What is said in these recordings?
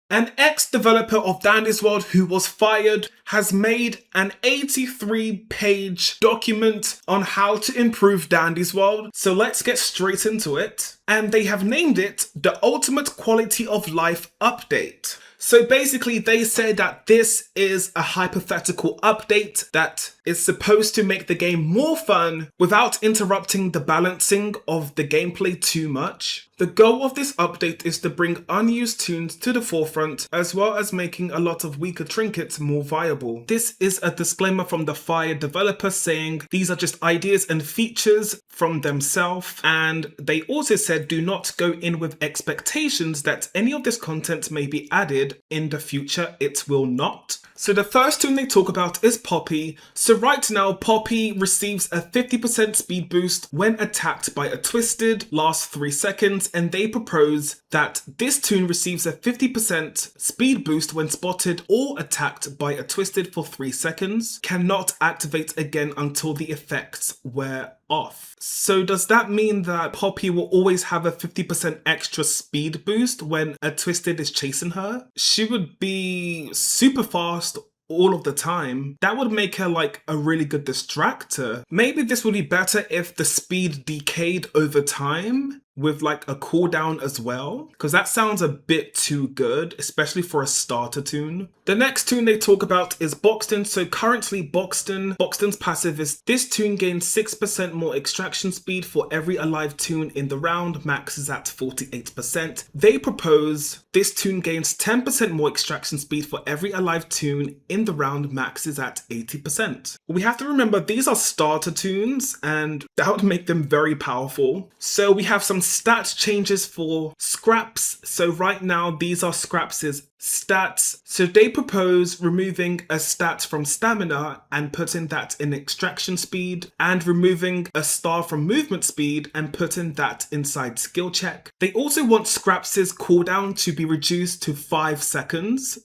An ex-developer of Dandy's World who was fired has made an 83-page document on how to improve Dandy's World. So let's get straight into it. And they have named it the Ultimate Quality of Life Update. So basically they say that this is a hypothetical update that is supposed to make the game more fun without interrupting the balancing of the gameplay too much. The goal of this update is to bring unused tunes to the forefront, as well as making a lot of weaker trinkets more viable. This is a disclaimer from the fired developer saying these are just ideas and features from themselves, and they also said do not go in with expectations that any of this content may be added in the future. It will not. So the first tune they talk about is Poppy. So right now, Poppy receives a 50% speed boost when attacked by a Twisted, lasts 3 seconds, and they propose that this tune receives a 50% speed boost when spotted or attacked by a Twisted for 3 seconds, cannot activate again until the effects wear off. So does that mean that Poppy will always have a 50% extra speed boost when a Twisted is chasing her? She would be super fast all of the time. That would make her like a really good distractor. Maybe this would be better if the speed decayed over time with like a cooldown as well, because that sounds a bit too good, especially for a starter tune. The next tune they talk about is Boxton. So currently Boxton's passive is this tune gains 6% more extraction speed for every alive tune in the round, max is at 48%. They propose this tune gains 10% more extraction speed for every alive tune in the round, max is at 80%. We have to remember these are starter tunes and that would make them very powerful. So we have some stat changes for Scraps. So right now these are Scraps' stats. So they propose removing a stat from stamina and putting that in extraction speed, and removing a star from movement speed and putting that inside skill check. They also want Scraps' cooldown to be reduced to 5 seconds.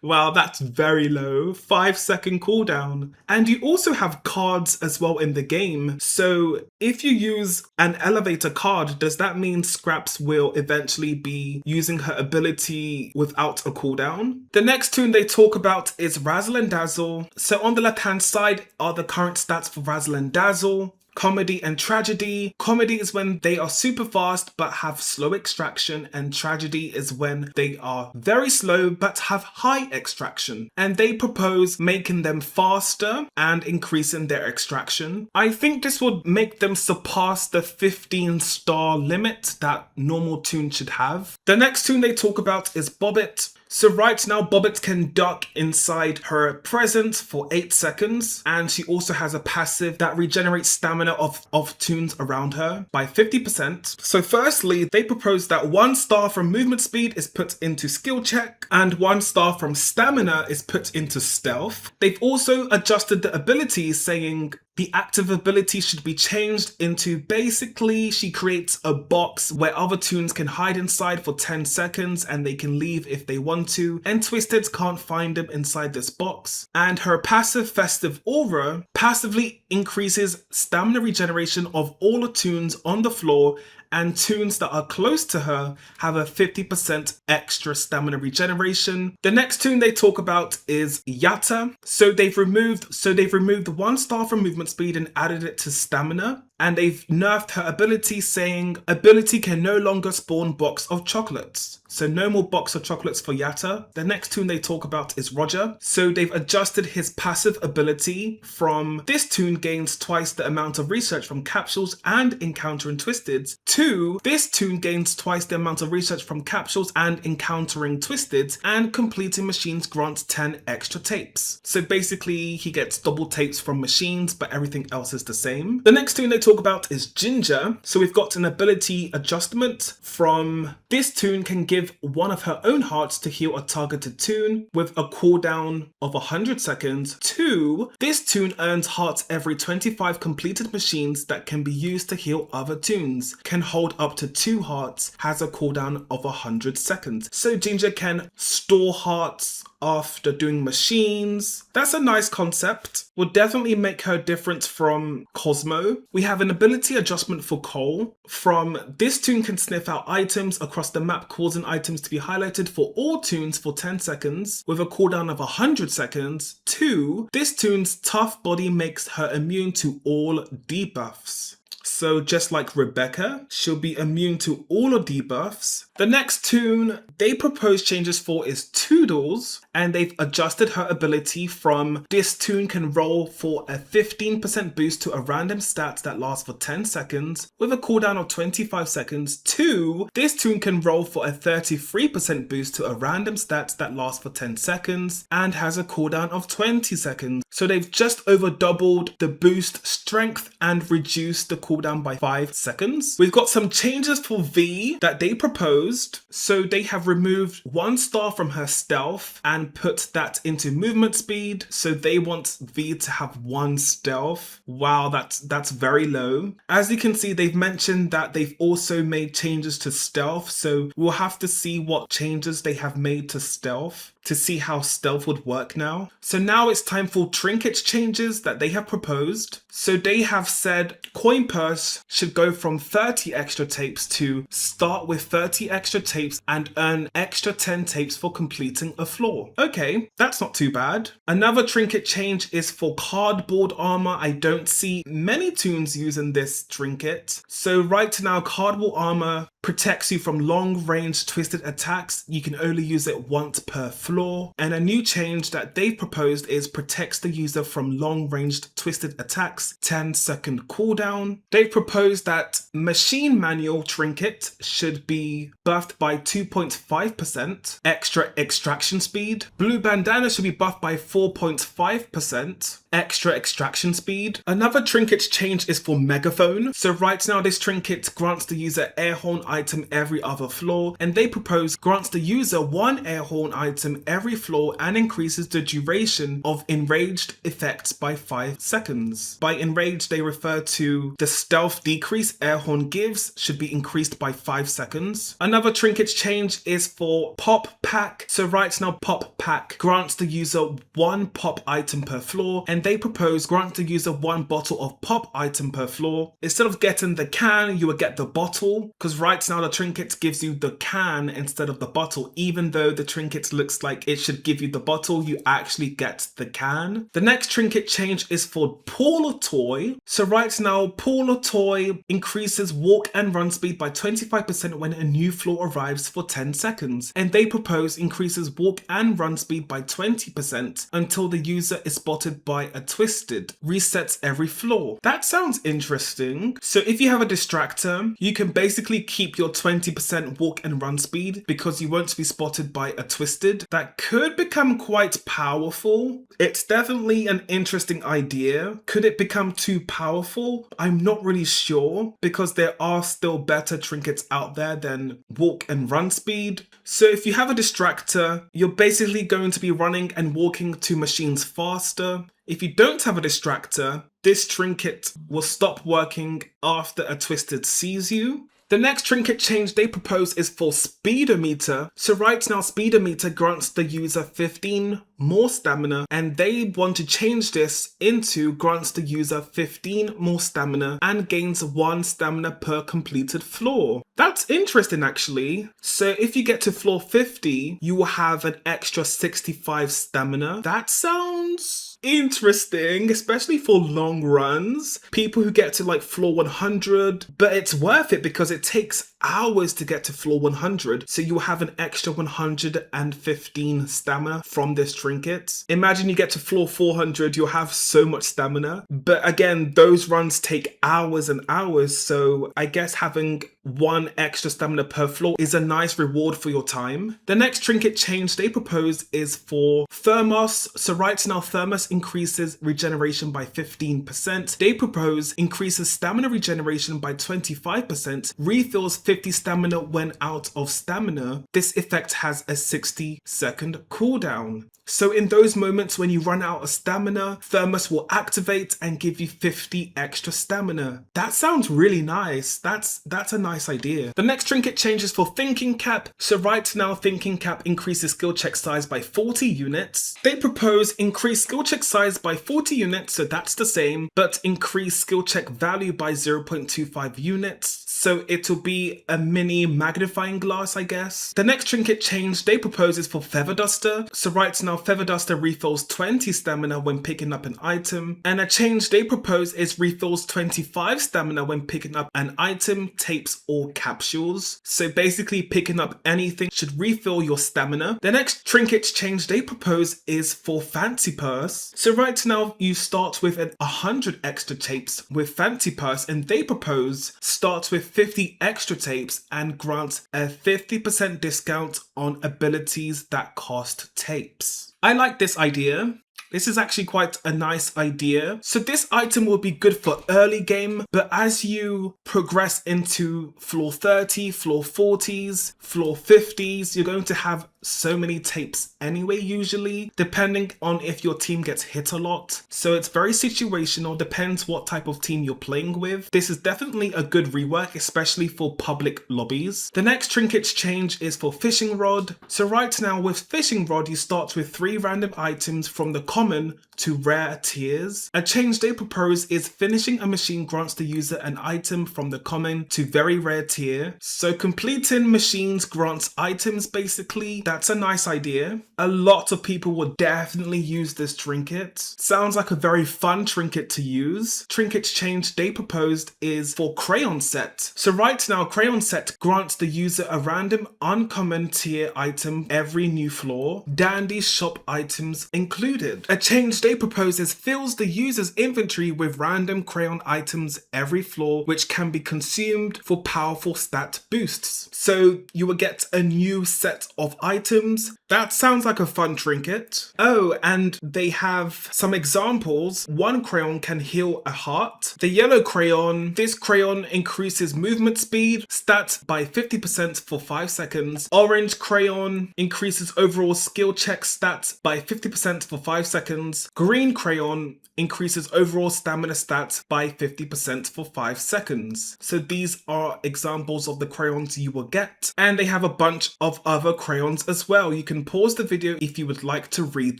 Wow, that's very low. 5-second cooldown. And you also have cards as well in the game. So if you use an elevator card, does that mean Scraps will eventually be using her ability without a cooldown? The next tune they talk about is Razzle and Dazzle. So on the left hand side are the current stats for Razzle and Dazzle. Comedy and Tragedy. Comedy is when they are super fast but have slow extraction, and Tragedy is when they are very slow but have high extraction. And they propose making them faster and increasing their extraction. I think this would make them surpass the 15-star limit that normal tunes should have. The next tune they talk about is Bobbit. So right now Bobbit can duck inside her present for 8 seconds, and she also has a passive that regenerates stamina of tunes around her by 50%. So firstly, they propose that 1 star from movement speed is put into skill check and 1 star from stamina is put into stealth. They've also adjusted the abilities, saying the active ability should be changed into basically she creates a box where other tunes can hide inside for 10 seconds and they can leave if they want to, and Twisteds can't find them inside this box. And her passive Festive Aura passively increases stamina regeneration of all the tunes on the floor, and tunes that are close to her have a 50% extra stamina regeneration. The next tune they talk about is Yatta. So they've removed 1 star from movement speed and added it to stamina. And they've nerfed her ability, saying ability can no longer spawn box of chocolates. So no more box of chocolates for Yatta. The next tune they talk about is Roger. So they've adjusted his passive ability from this tune gains twice the amount of research from capsules and encountering Twisteds to this tune gains twice the amount of research from capsules and encountering Twisteds, and completing machines grants 10 extra tapes. So basically he gets double tapes from machines, but everything else is the same. The next tune they talk about is Ginger. So we've got an ability adjustment from this tune can give one of her own hearts to heal a targeted tune with a cooldown of 100 seconds, to this tune earns hearts every 25 completed machines that can be used to heal other tunes, can hold up to 2 hearts, has a cooldown of 100 seconds. So Ginger can store hearts after doing machines. That's a nice concept. Will definitely make her different from Cosmo. We have an ability adjustment for Cole. From this Toon can sniff out items across the map, causing items to be highlighted for all Toons for 10 seconds with a cooldown of 100 seconds. 2. This Toon's tough body makes her immune to all debuffs. So just like Rebecca, she'll be immune to all of debuffs. The next Toon they propose changes for is Toodles, and they've adjusted her ability from this Toon can roll for a 15% boost to a random stat that lasts for 10 seconds with a cooldown of 25 seconds to this Toon can roll for a 33% boost to a random stat that lasts for 10 seconds and has a cooldown of 20 seconds. So they've just over doubled the boost strength and reduced the cooldown by 5 seconds. We've got some changes for V that they proposed. So they have removed 1 star from her stealth and put that into movement speed. So they want V to have 1 stealth. Wow, that's very low. As you can see, they've mentioned that they've also made changes to stealth. So we'll have to see what changes they have made to stealth to see how stealth would work now. So now it's time for Trinket changes that they have proposed. So they have said coin purse should go from 30 extra tapes to start with 30 extra tapes and earn extra 10 tapes for completing a floor. Okay, that's not too bad. Another Trinket change is for cardboard armor. I don't see many Toons using this trinket. So right now, cardboard armor protects you from long-range twisted attacks. You can only use it once per floor. And a new change that they've proposed is protects the user from long-ranged twisted attacks, 10-second cooldown. They've proposed that machine manual trinket should be buffed by 2.5%, extra extraction speed. Blue bandana should be buffed by 4.5%, extra extraction speed. Another trinket change is for megaphone. So right now this trinket grants the user air horn item every other floor, and they propose grants the user 1 air horn item every floor and increases the duration of enraged effects by 5 seconds. By enraged they refer to the stealth decrease air horn gives should be increased by 5 seconds. Another trinket change is for pop pack. So right now pop pack grants the user 1 pop item per floor, and they propose grant the user 1 bottle of pop item per floor. Instead of getting the can, you will get the bottle, because right now the trinket gives you the can instead of the bottle. Even though the trinket looks like it should give you the bottle, you actually get the can. The next trinket change is for Paula Toy. So right now Paula Toy increases walk and run speed by 25% when a new floor arrives for 10 seconds, and they propose increases walk and run speed by 20% until the user is spotted by a twisted, resets every floor. That sounds interesting. So if you have a distractor, you can basically keep your 20% walk and run speed because you won't be spotted by a twisted. That could become quite powerful. It's definitely an interesting idea. Could it become too powerful? I'm not really sure, because there are still better trinkets out there than walk and run speed. So if you have a distractor, you're basically going to be running and walking to machines faster. If you don't have a distractor, this trinket will stop working after a twisted sees you. The next trinket change they propose is for Speedometer. So right now Speedometer grants the user 15 more stamina, and they want to change this into grants the user 15 more stamina and gains 1 stamina per completed floor. That's interesting actually. So if you get to floor 50, you will have an extra 65 stamina. That sounds interesting, especially for long runs. People who get to like floor 100, but it's worth it because it takes hours to get to floor 100. So you will have an extra 115 stamina from this trinket. Imagine you get to floor 400, you'll have so much stamina. But again, those runs take hours and hours. So I guess having 1 extra stamina per floor is a nice reward for your time. The next trinket change they propose is for Thermos. So right now Thermos increases regeneration by 15%. They propose increases stamina regeneration by 25%, refills 50 stamina when out of stamina, this effect has a 60-second cooldown. So in those moments when you run out of stamina, Thermos will activate and give you 50 extra stamina. That sounds really nice. That's a nice idea. The next trinket changes for Thinking Cap. So right now, Thinking Cap increases skill check size by 40 units. They propose increase skill check size by 40 units, so that's the same, but increase skill check value by 0.25 units. So it'll be a mini magnifying glass, I guess. The next trinket change they propose is for Feather Duster. So right now, Feather Duster refills 20 stamina when picking up an item. And a change they propose is refills 25 stamina when picking up an item, tapes, or capsules. So basically picking up anything should refill your stamina. The next trinket change they propose is for Fancy Purse. So right now, you start with 100 extra tapes with Fancy Purse, and they propose starts with 50 extra tapes and grants a 50% discount on abilities that cost tapes. I like this idea. This is actually quite a nice idea. So this item will be good for early game, but as you progress into floor 30, floor 40s, floor 50s, you're going to have so many tapes anyway, usually, depending on if your team gets hit a lot. So it's very situational, depends what type of team you're playing with. This is definitely a good rework, especially for public lobbies. The next trinkets change is for Fishing Rod. So right now with Fishing Rod, you start with 3 random items from the common to rare tiers. A change they propose is finishing a machine grants the user an item from the common to very rare tier. So completing machines grants items basically. That's a nice idea. A lot of people would definitely use this trinket. Sounds like a very fun trinket to use. Trinkets change they proposed is for Crayon Set. So right now, Crayon Set grants the user a random uncommon tier item every new floor. Dandy shop items included. A change they propose is fills the user's inventory with random crayon items every floor, which can be consumed for powerful stat boosts. So you will get a new set of items. That sounds like a fun trinket. Oh, and they have some examples. One crayon can heal a heart. The yellow crayon, this crayon increases movement speed, stat by 50% for 5 seconds. Orange crayon increases overall skill check stat by 50% for 5 seconds. Green crayon increases overall stamina stats by 50% for 5 seconds. So these are examples of the crayons you will get. And they have a bunch of other crayons as well. You can pause the video if you would like to read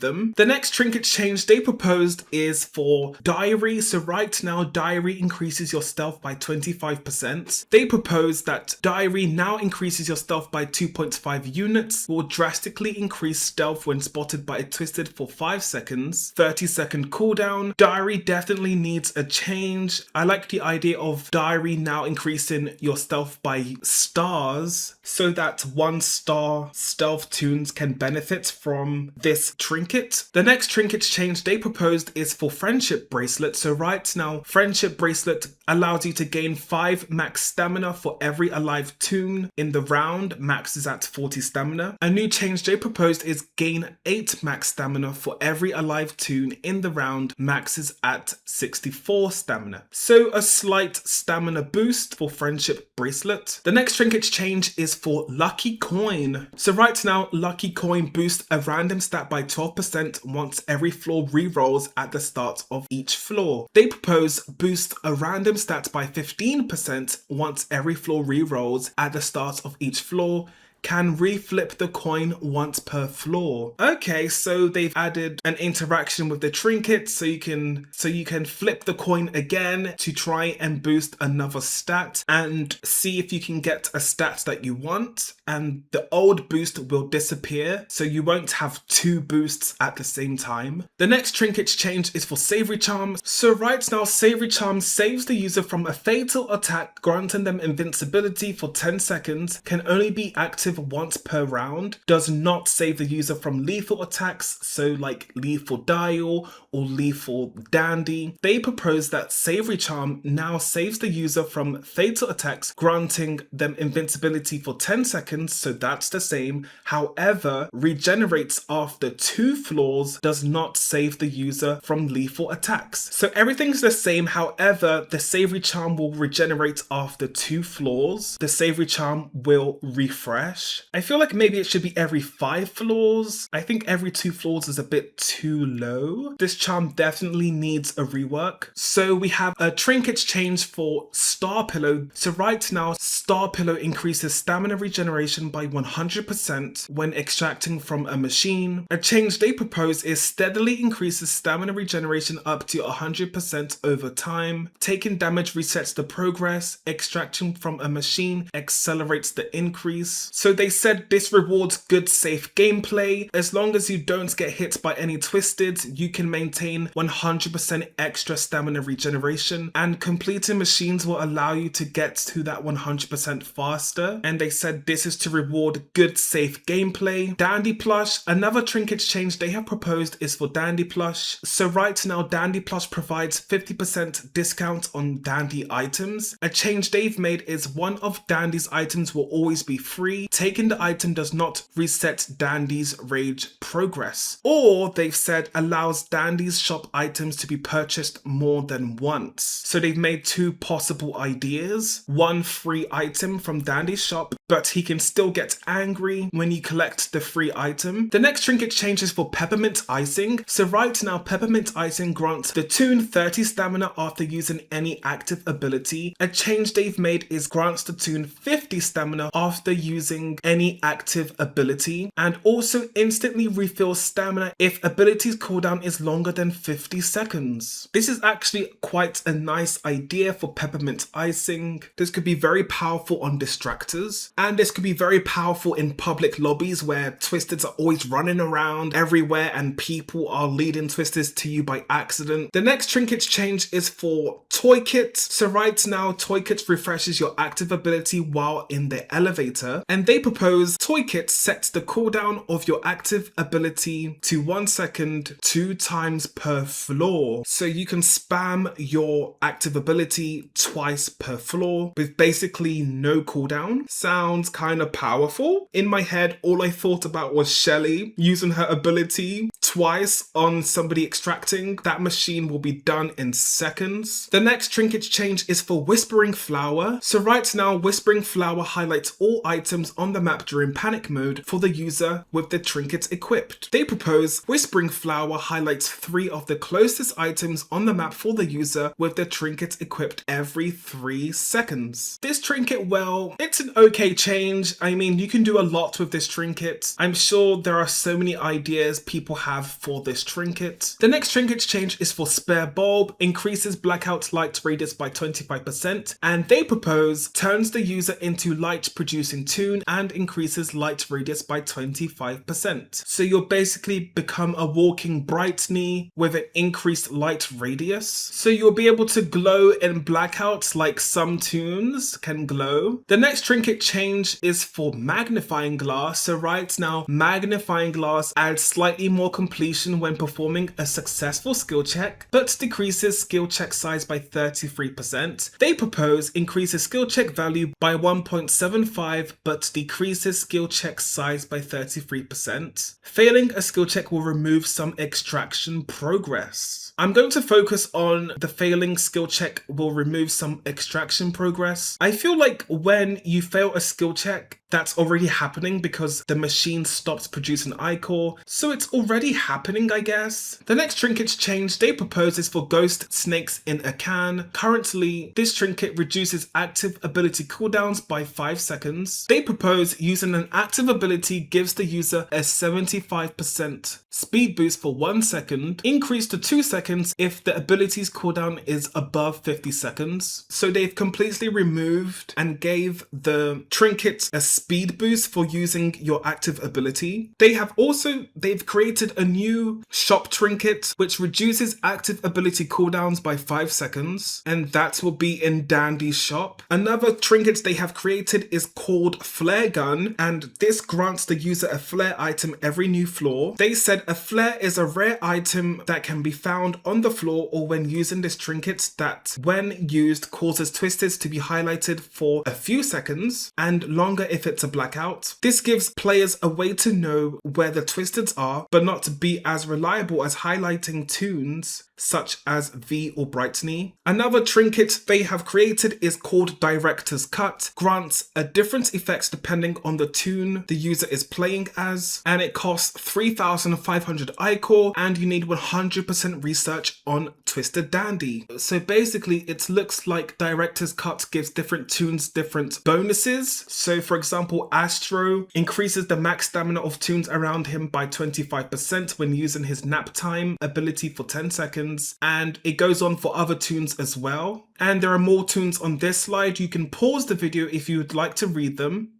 them. The next trinket change they proposed is for Diary. So right now, Diary increases your stealth by 25%. They propose that Diary now increases your stealth by 2.5 units, will drastically increase stealth when spotted by a twisted for 5 seconds, 30-second cooldown. Diary definitely needs a change. I like the idea of Diary now increasing your stealth by stars so that 1-star stealth toons can benefit from this trinket. The next trinket change they proposed is for Friendship Bracelet. So right now, Friendship Bracelet allows you to gain 5 max stamina for every alive toon in the round. Max is at 40 stamina. A new change they proposed is gain 8 max stamina for every alive toon in the round. Max is at 64 stamina. So a slight stamina boost for Friendship Bracelet. The next trinket change is for Lucky Coin. So right now, Lucky Coin boosts a random stat by 12% once every floor rerolls at the start of each floor. They propose boost a random stat by 15% once every floor rerolls at the start of each floor. Can reflip the coin once per floor. Okay, so they've added an interaction with the trinket, so you can flip the coin again to try and boost another stat and see if you can get a stat that you want, and the old boost will disappear, so you won't have 2 boosts at the same time. The next trinket change is for Savory Charm. So right now, Savory Charm saves the user from a fatal attack, granting them invincibility for 10 seconds, can only be active once per round, does not save the user from lethal attacks, so like Lethal Dial or Lethal Dandy. They propose that Savory Charm now saves the user from fatal attacks, granting them invincibility for 10 seconds, seconds, so that's the same. However, regenerates after 2 floors, does not save the user from lethal attacks. So everything's the same, however, the Savory Charm will regenerate after 2 floors. The Savory Charm will refresh. I feel like maybe it should be every 5 floors. I think every 2 floors is a bit too low. This charm definitely needs a rework. So we have a trinket change for Star Pillow. So right now, Star Pillow increases stamina regeneration by 100% when extracting from a machine. A change they propose is steadily increases stamina regeneration up to 100% over time. Taking damage resets the progress. Extraction from a machine accelerates the increase. So they said this rewards good safe gameplay. As long as you don't get hit by any twisted, you can maintain 100% extra stamina regeneration, and completing machines will allow you to get to that 100% faster. And they said this is to reward good safe gameplay. Dandy Plush, another trinket change they have proposed is for Dandy Plush. So right now Dandy Plush provides 50% discount on Dandy items. A change they've made is one of Dandy's items will always be free. Taking the item does not reset Dandy's rage progress. Or they've said allows Dandy's shop items to be purchased more than once. So they've made 2 possible ideas. One free item from Dandy's shop, but he can still get angry when you collect the free item. The next trinket change is for Peppermint Icing. So right now Peppermint Icing grants the Toon 30 stamina after using any active ability. A change they've made is grants the Toon 50 stamina after using any active ability, and also instantly refills stamina if ability's cooldown is longer than 50 seconds. This is actually quite a nice idea for Peppermint Icing. This could be very powerful on distractors, and this could be very powerful in public lobbies where twisteds are always running around everywhere and people are leading twisteds to you by accident. The next trinket change is for Toy Kit. So right now Toy Kit refreshes your active ability while in the elevator, and they propose Toy Kit sets the cooldown of your active ability to 1 second 2 times per floor. So you can spam your active ability twice per floor with basically no cooldown. Sounds kind of powerful. In my head, all I thought about was Shelly using her ability twice on somebody extracting. That machine will be done in seconds. The next trinket change is for Whispering Flower. So right now, Whispering Flower highlights all items on the map during panic mode for the user with the trinket equipped. They propose Whispering Flower highlights 3 of the closest items on the map for the user with the trinket equipped every 3 seconds. This trinket, well, it's an okay change. I mean, you can do a lot with this trinket. I'm sure there are so many ideas people have for this trinket. The next trinket change is for Spare Bulb, increases blackout light radius by 25%, and they propose turns the user into light producing Toon and increases light radius by 25%. So you'll basically become a walking Brightney with an increased light radius. So you'll be able to glow in blackouts like some Toons can glow. The next trinket change is for Magnifying Glass. So right now, Magnifying Glass adds slightly more completion when performing a successful skill check, but decreases skill check size by 33%. They propose increases skill check value by 1.75, but decreases skill check size by 33%. Failing a skill check will remove some extraction progress. I'm going to focus on the failing skill check will remove some extraction progress. I feel like when you fail a skill check, that's already happening because the machine stops producing ichor, so it's already happening, I guess. The next trinket change they propose is for Ghost Snakes in a Can. Currently, this trinket reduces active ability cooldowns by 5 seconds. They propose using an active ability gives the user a 75% speed boost for 1 second, increased to 2 seconds if the ability's cooldown is above 50 seconds. So they've completely removed and gave the trinket a speed boost for using your active ability. They've created a new shop trinket which reduces active ability cooldowns by 5 seconds, and that will be in Dandy's shop. Another trinket they have created is called Flare Gun, and this grants the user a flare item every new floor. They said a flare is a rare item that can be found on the floor or when using this trinket that when used causes twisteds to be highlighted for a few seconds and longer if it Trinket to blackout. This gives players a way to know where the twisteds are, but not to be as reliable as highlighting toons such as V or Brightney. Another trinket they have created is called Director's Cut. Grants a different effects depending on the toon the user is playing as, and it costs 3,500 iCore, and you need 100% research on Twisted Dandy. So basically it looks like Director's Cut gives different toons different bonuses. So for example, Astro increases the max stamina of toons around him by 25% when using his nap time ability for 10 seconds, and it goes on for other toons as well. And there are more toons on this slide. You can pause the video if you would like to read them.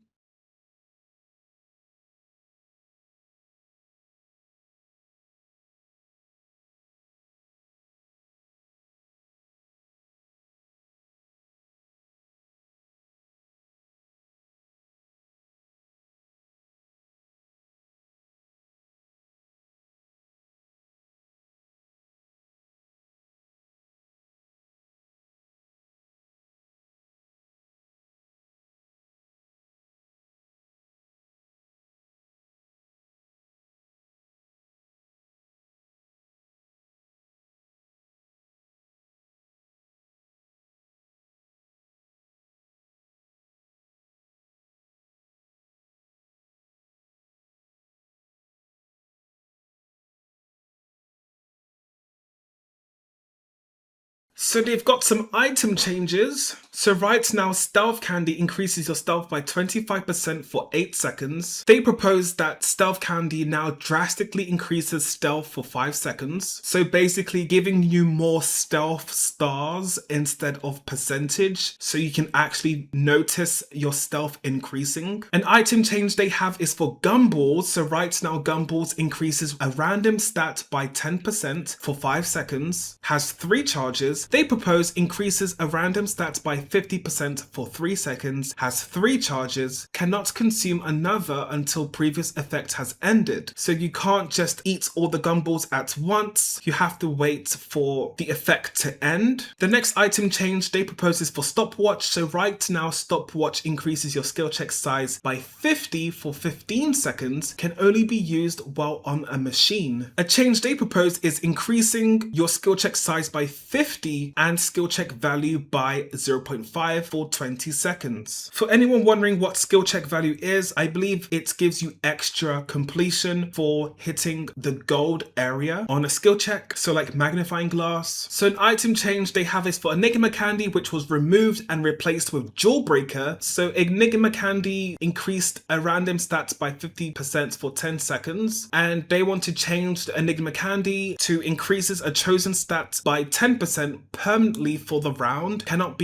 So they've got some item changes. So right now, Stealth Candy increases your stealth by 25% for 8 seconds. They propose that Stealth Candy now drastically increases stealth for 5 seconds. So basically giving you more stealth stars instead of percentage, so you can actually notice your stealth increasing. An item change they have is for Gumballs. So right now, Gumballs increases a random stat by 10% for 5 seconds, has 3 charges. They propose increases a random stat by 50% for 3 seconds, has 3 charges, cannot consume another until previous effect has ended. So you can't just eat all the gumballs at once, you have to wait for the effect to end. The next item change they propose is for Stopwatch. So right now, Stopwatch increases your skill check size by 50 for 15 seconds, can only be used while on a machine. A change they propose is increasing your skill check size by 50 and skill check value by 0.5 for 20 seconds. For anyone wondering what skill check value is, I believe it gives you extra completion for hitting the gold area on a skill check, so like magnifying glass. So an item change they have is for Enigma Candy, which was removed and replaced with Jawbreaker. So Enigma Candy increased a random stat by 50% for 10 seconds, and they want to change the Enigma Candy to increases a chosen stat by 10% permanently for the round, cannot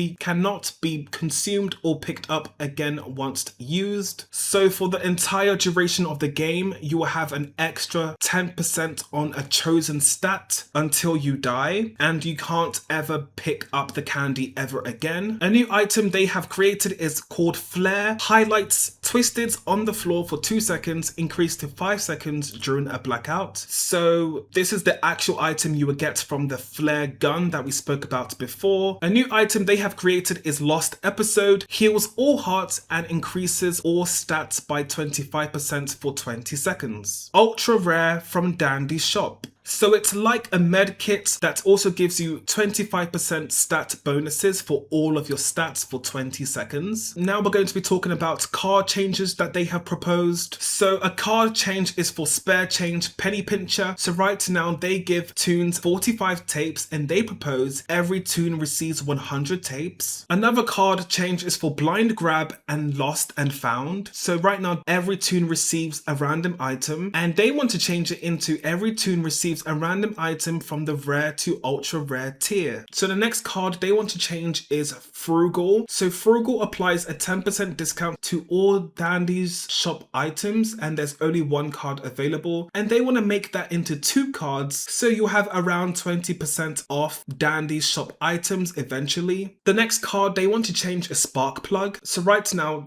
be consumed or picked up again once used. So for the entire duration of the game, you will have an extra 10% on a chosen stat until you die, and you can't ever pick up the candy ever again. A new item they have created is called Flare. Highlights twisteds on the floor for 2 seconds, increased to 5 seconds during a blackout. So this is the actual item you would get from the Flare gun that we spoke about before. A new item they have created is Lost Episode. Heals all hearts and increases all stats by 25% for 20 seconds. Ultra rare from Dandy's shop. So it's like a med kit that also gives you 25% stat bonuses for all of your stats for 20 seconds. Now we're going to be talking about card changes that they have proposed. So a card change is for Spare Change Penny Pincher. So right now they give toons 45 tapes, and they propose every toon receives 100 tapes. Another card change is for Blind Grab and Lost and Found. So right now every toon receives a random item, and they want to change it into every toon receives a random item from the rare to ultra rare tier. So the next card they want to change is Frugal. So Frugal applies a 10% discount to all Dandy's shop items, and there's only 1 card available, and they want to make that into 2 cards, so you have around 20% off Dandy's shop items eventually. The next card they want to change is Spark Plug. So right now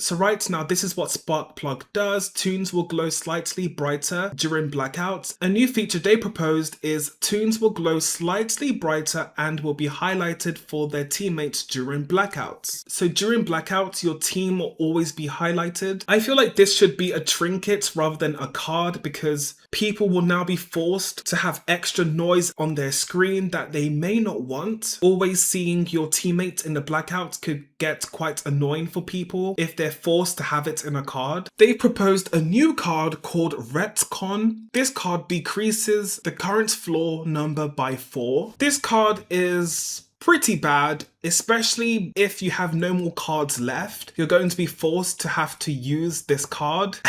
this is what Spark Plug does. Toons will glow slightly brighter during blackouts. A new feature they propose proposed is Toons will glow slightly brighter and will be highlighted for their teammates during blackouts. So during blackouts, your team will always be highlighted. I feel like this should be a trinket rather than a card because people will now be forced to have extra noise on their screen that they may not want. Always seeing your teammates in the blackouts could get quite annoying for people if they're forced to have it in a card. They proposed a new card called Retcon. This card decreases the current floor number by 4. This card is pretty bad, especially if you have no more cards left. You're going to be forced to have to use this card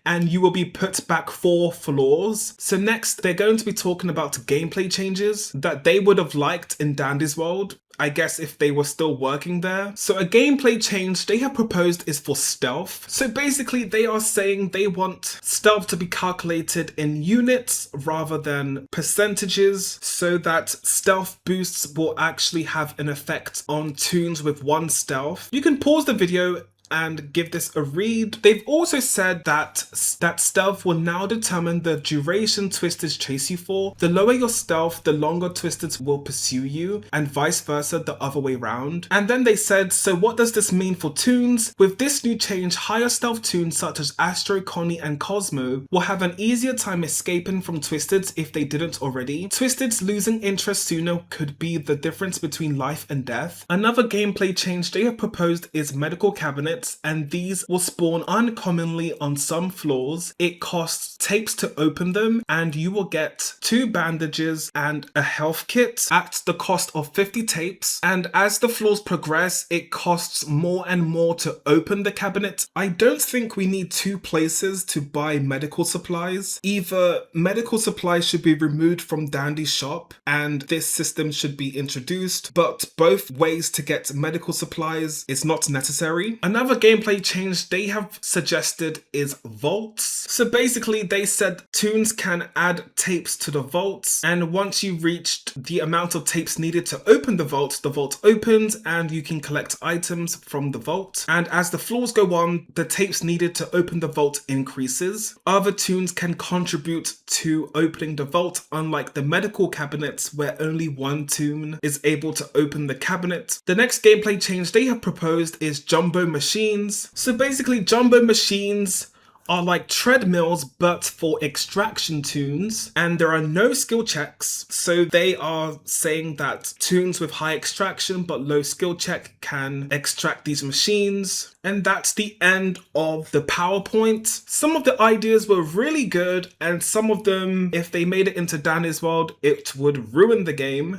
and you will be put back 4 floors. So next, they're going to be talking about gameplay changes that they would have liked in Dandy's World, I guess if they were still working there. So a gameplay change they have proposed is for stealth. So basically they are saying they want stealth to be calculated in units rather than percentages, so that stealth boosts will actually have an effect on Toons with 1 stealth. You can pause the video and give this a read. They've also said that stealth will now determine the duration twisters chase you for. The lower your stealth, the longer twisters will pursue you, and vice versa the other way round. And then they said, so what does this mean for Toons? With this new change, higher stealth Toons such as Astro, Connie and Cosmo will have an easier time escaping from twisteds if they didn't already. Twisteds losing interest sooner could be the difference between life and death. Another gameplay change they have proposed is medical cabinets, and these will spawn uncommonly on some floors. It costs tapes to open them, and you will get 2 bandages and a health kit at the cost of 50 tapes. And as the floors progress, it costs more and more to open the cabinet. I don't think we need 2 places to buy medical supplies. Either medical supplies should be removed from Dandy's shop and this system should be introduced, but both ways to get medical supplies is not necessary. Another gameplay change they have suggested is vaults. So basically they said Toons can add tapes to the vaults, and once you reached the amount of tapes needed to open the vault opens and you can collect items from the vault. And as the floors go on, the tapes needed to open the vault increases. Other Toons can contribute to opening the vault, unlike the medical cabinets where only 1 Toon is able to open the cabinet. The next gameplay change they have proposed is jumbo machines. So basically jumbo machines are like treadmills but for extraction Toons, and there are no skill checks. So they are saying that Toons with high extraction but low skill check can extract these machines. And that's the end of the PowerPoint. Some of the ideas were really good, and some of them, if they made it into Dandy's World, it would ruin the game.